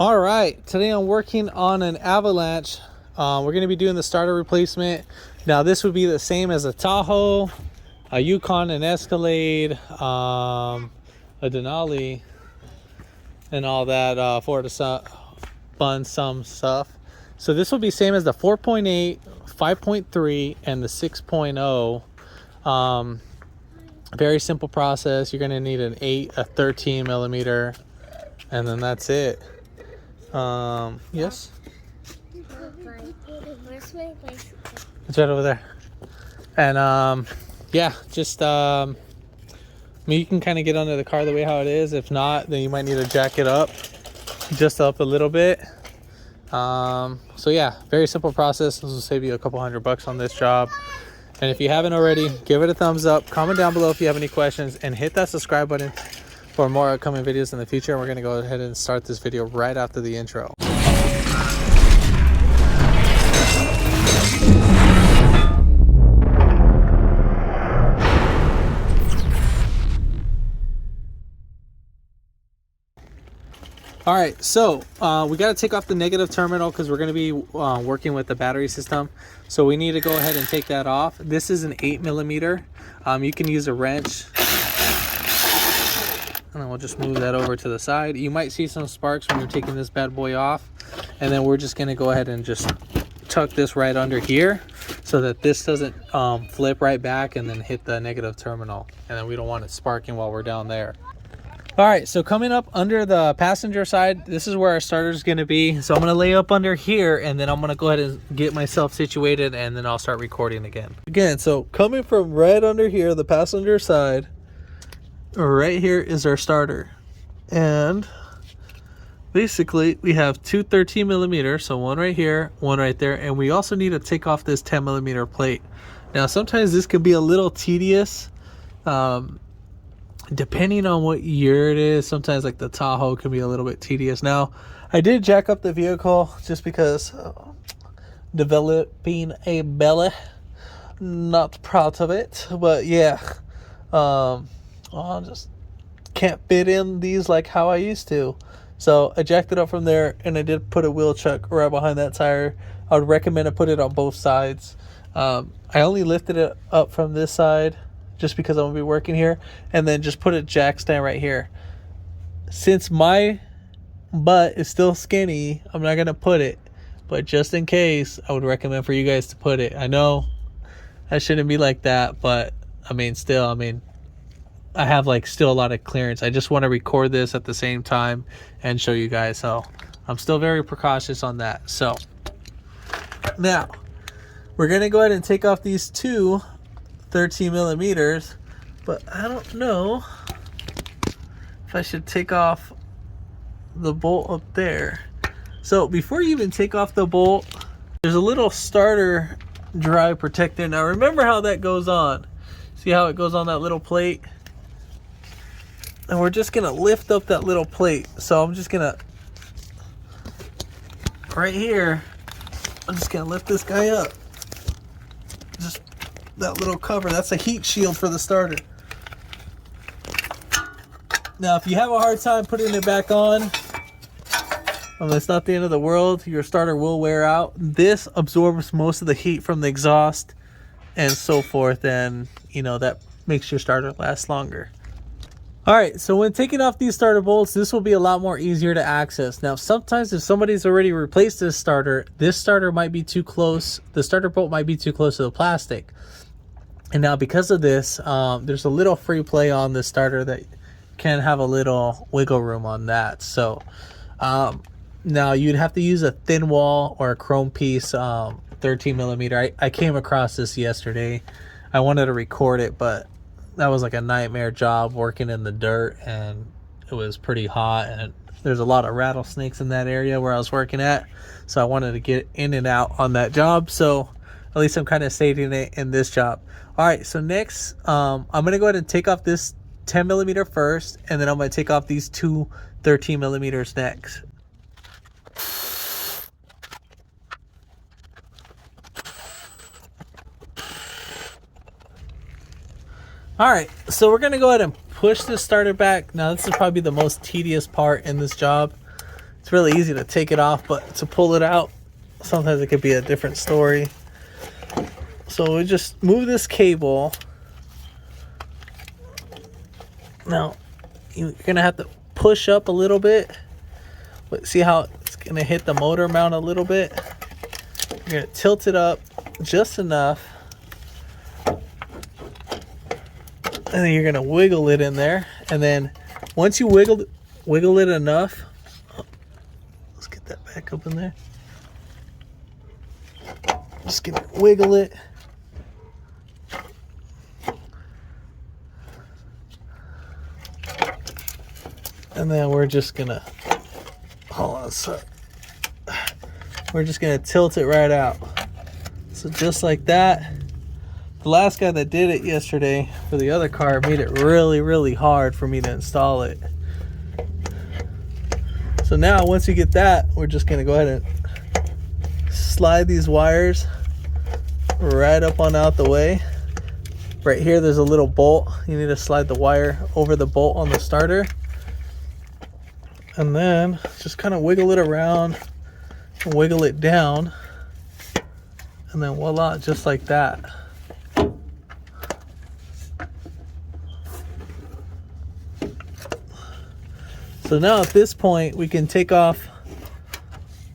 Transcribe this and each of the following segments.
All right, today I'm working on an Avalanche. We're going to be doing the starter replacement. Now this would be the same as a Tahoe, a Yukon, an Escalade, a Denali, and all that for the fun some stuff. So this will be same as the 4.8, 5.3, and the 6.0. Very simple process. You're going to need an 8, a 13 millimeter, and then that's it. Yes? Where's my bicycle? It's right over there. And yeah, just I mean, you can kind of get under the car the way how it is. If not, then you might need to jack it up just up a little bit. So yeah, very simple process. This will save you a couple $100 on this job. And if you haven't already, give it a thumbs up, comment down below if you have any questions, and hit that subscribe button for more upcoming videos in the future. We're going to go ahead and start this video right after the intro. All right, so we got to take off the negative terminal because we're going to be working with the battery system. So we need to go ahead and take that off. This is an 8 millimeter. You can use a wrench. And then we'll just move that over to the side. You might see some sparks when you're taking this bad boy off. And then we're just going to go ahead and just tuck this right under here so that this doesn't flip right back and then hit the negative terminal. And then we don't want it sparking while we're down there. All right, so coming up under the passenger side, this is where our starter is going to be. So I'm going to lay up under here, and then I'm going to go ahead and get myself situated, and then I'll start recording again. Again, so coming from right under here, the passenger side, right here is our starter. And basically, we have two 13 millimeters, so one right here, one right there, and we also need to take off this 10 millimeter plate. Now, sometimes this can be a little tedious. Depending on what year it is, sometimes like the Tahoe can be a little bit tedious. Now, I did jack up the vehicle just because developing a belly, not proud of it. But yeah, I just can't fit in these like how I used to. So I jacked it up from there, and I did put a wheel chuck right behind that tire. I would recommend I put it on both sides. I only lifted it up from this side just because I'm gonna be working here, and then just put a jack stand right here. Since my butt is still skinny, I'm not gonna put it, but just in case, I would recommend for you guys to put it. I know I shouldn't be like that, but I mean, still, I mean, I have like still a lot of clearance. I just want to record this at the same time and show you guys, so I'm still very precautious on that. So now we're gonna go ahead and take off these two 13 millimeters, but I don't know if I should take off the bolt up there. So before you even take off the bolt, there's a little starter drive protector. Now remember how that goes on. See how it goes on that little plate? And we're just gonna lift up that little plate. So I'm just gonna, right here, I'm just gonna lift this guy up. Just that little cover, that's a heat shield for the starter. Now if you have a hard time putting it back on, it's not the end of the world. Your starter will wear out. This absorbs most of the heat from the exhaust and so forth, and you know that makes your starter last longer. All right, so when taking off these starter bolts, this will be a lot more easier to access. Now sometimes if somebody's already replaced this starter might be too close, the starter bolt might be too close to the plastic. And now because of this, there's a little free play on the starter that can have a little wiggle room on that. So now you'd have to use a thin wall or a chrome piece 13 millimeter. I came across this yesterday. I wanted to record it, but that was like a nightmare job working in the dirt, and it was pretty hot, and there's a lot of rattlesnakes in that area where I was working at. So I wanted to get in and out on that job. So at least I'm kind of saving it in this job. All right, so next, I'm going to go ahead and take off this 10 millimeter first, and then I'm going to take off these two 13 millimeters next. All right, so we're going to go ahead and push this starter back. Now, this is probably the most tedious part in this job. It's It's really easy to take it off, but to pull it out, sometimes it could be a different story. So we just move this cable. Now, you're gonna have to push up a little bit. But see how it's gonna hit the motor mount a little bit? You're gonna tilt it up just enough. And then you're gonna wiggle it in there. And then once you wiggle it enough, let's get that back up in there. Just gonna wiggle it. And then we're just gonna, hold on a sec. We're just gonna tilt it right out. So just like that. The last guy that did it yesterday for the other car made it really, really hard for me to install it. So now once you get that, we're just gonna go ahead and slide these wires right up on out the way. Right here, there's a little bolt. You need to slide the wire over the bolt on the starter. And then just kind of wiggle it around and wiggle it down. And then voila, just like that. So now at this point, we can take off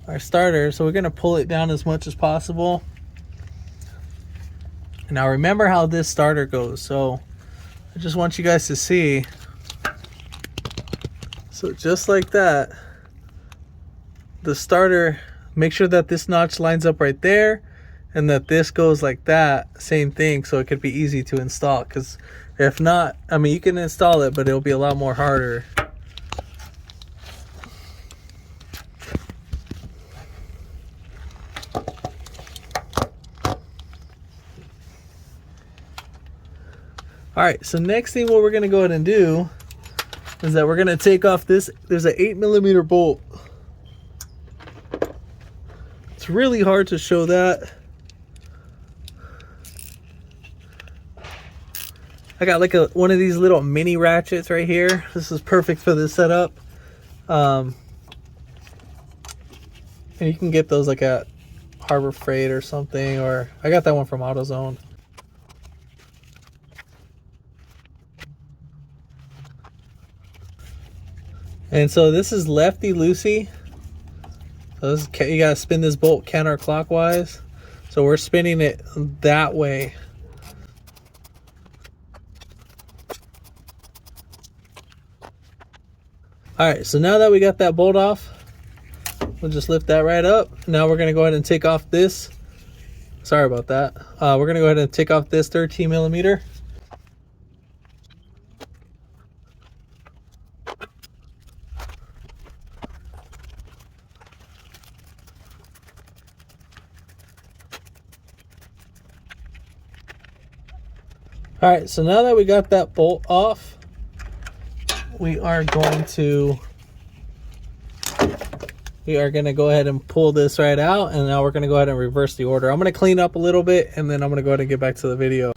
our starter. So we're gonna pull it down as much as possible. Now remember how this starter goes. So I just want you guys to see. So just like that, the starter, make sure that this notch lines up right there and that this goes like that, same thing, so it could be easy to install. Because if not, I mean, you can install it, but it'll be a lot more harder. All right, so next thing what we're gonna go ahead and do is that we're gonna take off this, there's an 8mm bolt. It's really hard to show that. I got like one of these little mini ratchets right here. This is perfect for this setup. And you can get those like at Harbor Freight or something, or I got that one from AutoZone. And so this is lefty loosey. So this, you gotta spin this bolt counterclockwise. So we're spinning it that way. All right, so now that we got that bolt off, we'll just lift that right up. Now we're gonna go ahead and take off this. Sorry about that. We're gonna go ahead and take off this 13mm. All right, so now that we got that bolt off, we are going to go ahead and pull this right out, and now we're going to go ahead and reverse the order. I'm going to clean up a little bit, and then I'm going to go ahead and get back to the video.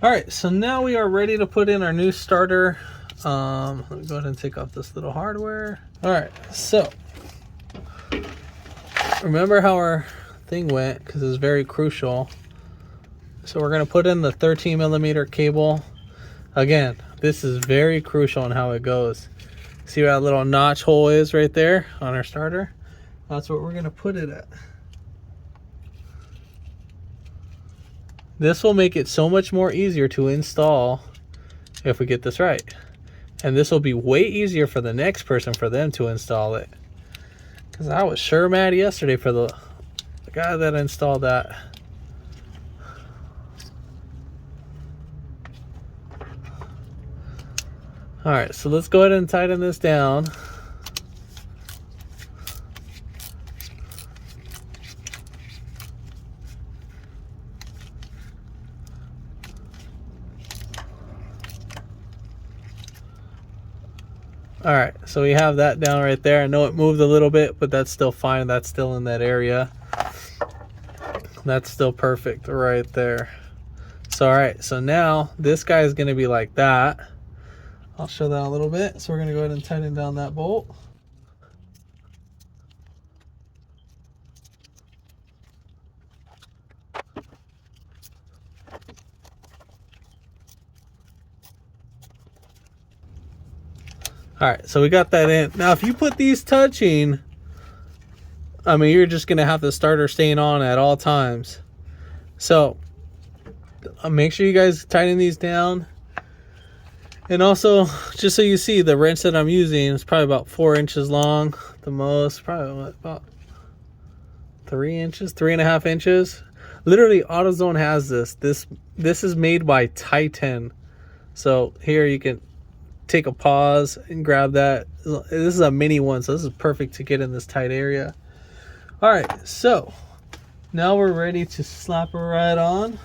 All right, so now we are ready to put in our new starter. Let me go ahead and take off this little hardware. All right, so remember how our thing went, because it's very crucial. So we're going to put in the 13mm cable. Again, this is very crucial in how it goes. See where that little notch hole is right there on our starter? That's what we're going to put it at. This will make it so much more easier to install if we get this right. And this will be way easier for the next person for them to install it. Because I was sure mad yesterday for the guy that installed that. All right, so let's go ahead and tighten this down. All right, so we have that down right there. I know it moved a little bit, but that's still fine. That's still in that area. That's still perfect right there. So, all right, so now this guy is gonna be like that. I'll show that a little bit. So we're gonna go ahead and tighten down that bolt. All right, so we got that in. Now, if you put these touching, I mean, you're just gonna have the starter staying on at all times. So make sure you guys tighten these down. And also, just so you see, the wrench that I'm using is probably about 4 inches long, the most, probably about 3 inches, 3.5 inches. Literally, AutoZone has this. This is made by Titan. So here you can take a pause and grab that. This is a mini one, so this is perfect to get in this tight area. All right, so now we're ready to slap her right on.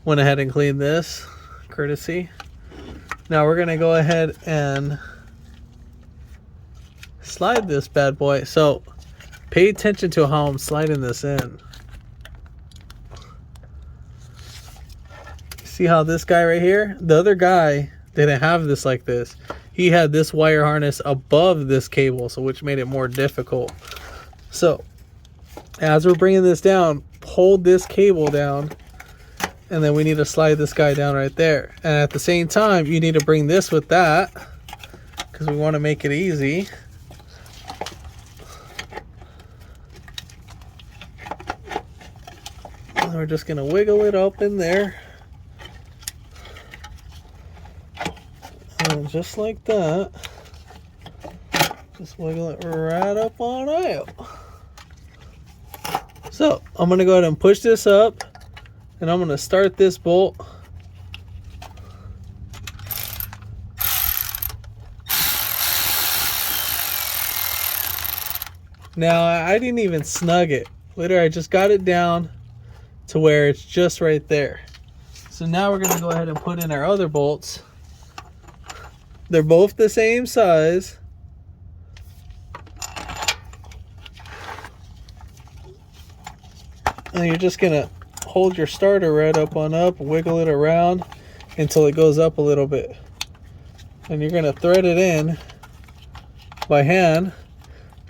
Went ahead and cleaned this, courtesy. Now we're gonna go ahead and slide this bad boy. So pay attention to how I'm sliding this in. See how this guy right here, the other guy didn't have this like this. He had this wire harness above this cable, so which made it more difficult. So as we're bringing this down, hold this cable down, and then we need to slide this guy down right there. And at the same time, you need to bring this with that, because we want to make it easy. And we're just going to wiggle it up in there. And just like that, just wiggle it right up on out. So I'm going to go ahead and push this up, and I'm going to start this bolt. Now I didn't even snug it. Literally, I just got it down to where it's just right there. So now we're going to go ahead and put in our other bolts. They're both the same size. And you're just gonna hold your starter right up on up, wiggle it around until it goes up a little bit. And you're gonna thread it in by hand.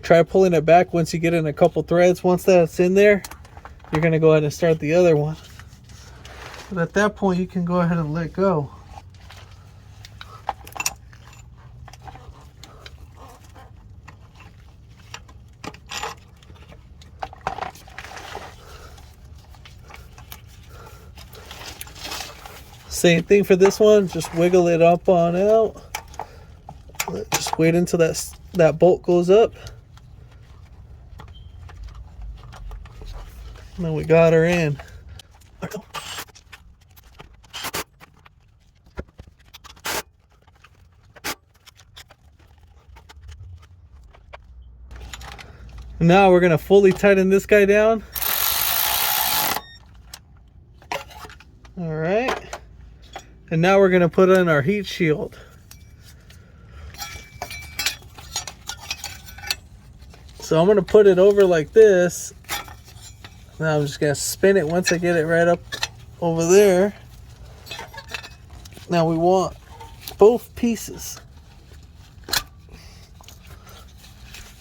Try pulling it back once you get in a couple threads. Once that's in there, you're gonna go ahead and start the other one. But at that point, you can go ahead and let go. Same thing for this one, just wiggle it up on out. Just wait until that bolt goes up. And then we got her in. Now we're gonna fully tighten this guy down. All right. And now we're gonna put in our heat shield. So I'm gonna put it over like this. Now I'm just gonna spin it once I get it right up over there. Now we want both pieces.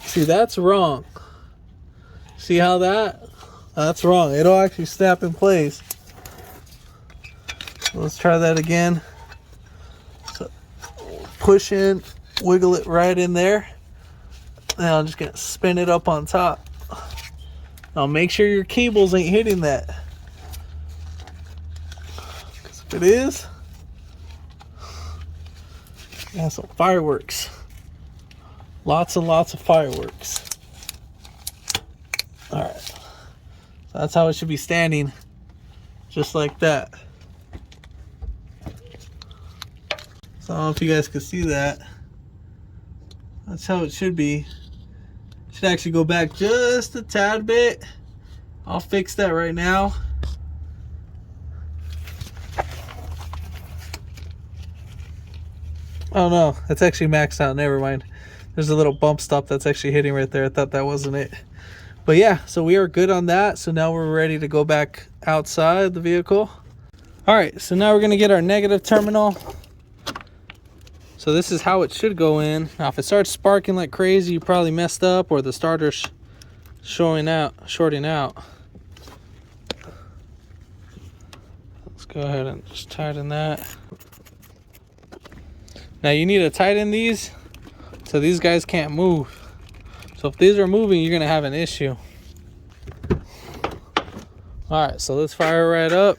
See, that's wrong. See how that's wrong. It'll actually snap in place. Let's try that again. So push in, wiggle it right in there. Now I'm just gonna spin it up on top. Now make sure your cables ain't hitting that. Because if it is, that's some fireworks. Lots and lots of fireworks. All right. So that's how it should be standing. Just like that. So I don't know if you guys can see that. That's how it should be. Should actually go back just a tad bit. I'll fix that right now. Oh no, that's actually maxed out. Never mind. There's a little bump stop that's actually hitting right there. I thought that wasn't it. But yeah, so we are good on that. So now we're ready to go back outside the vehicle. All right, so now we're gonna get our negative terminal. So this is how it should go in. Now if it starts sparking like crazy, you probably messed up or the starter's shorting out. Let's go ahead and just tighten that. Now you need to tighten these so these guys can't move. So if these are moving, you're gonna have an issue. All right, so let's fire right up.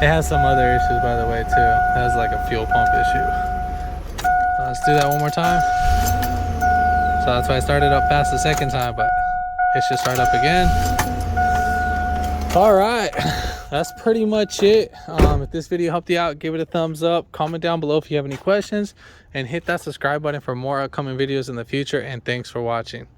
It has some other issues, by the way, too. It has like a fuel pump issue. Let's do that one more time. So that's why I started up fast the second time, but it should start up again. All right, that's pretty much it. If this video helped you out, give it a thumbs up. Comment down below if you have any questions, and hit that subscribe button for more upcoming videos in the future. And thanks for watching.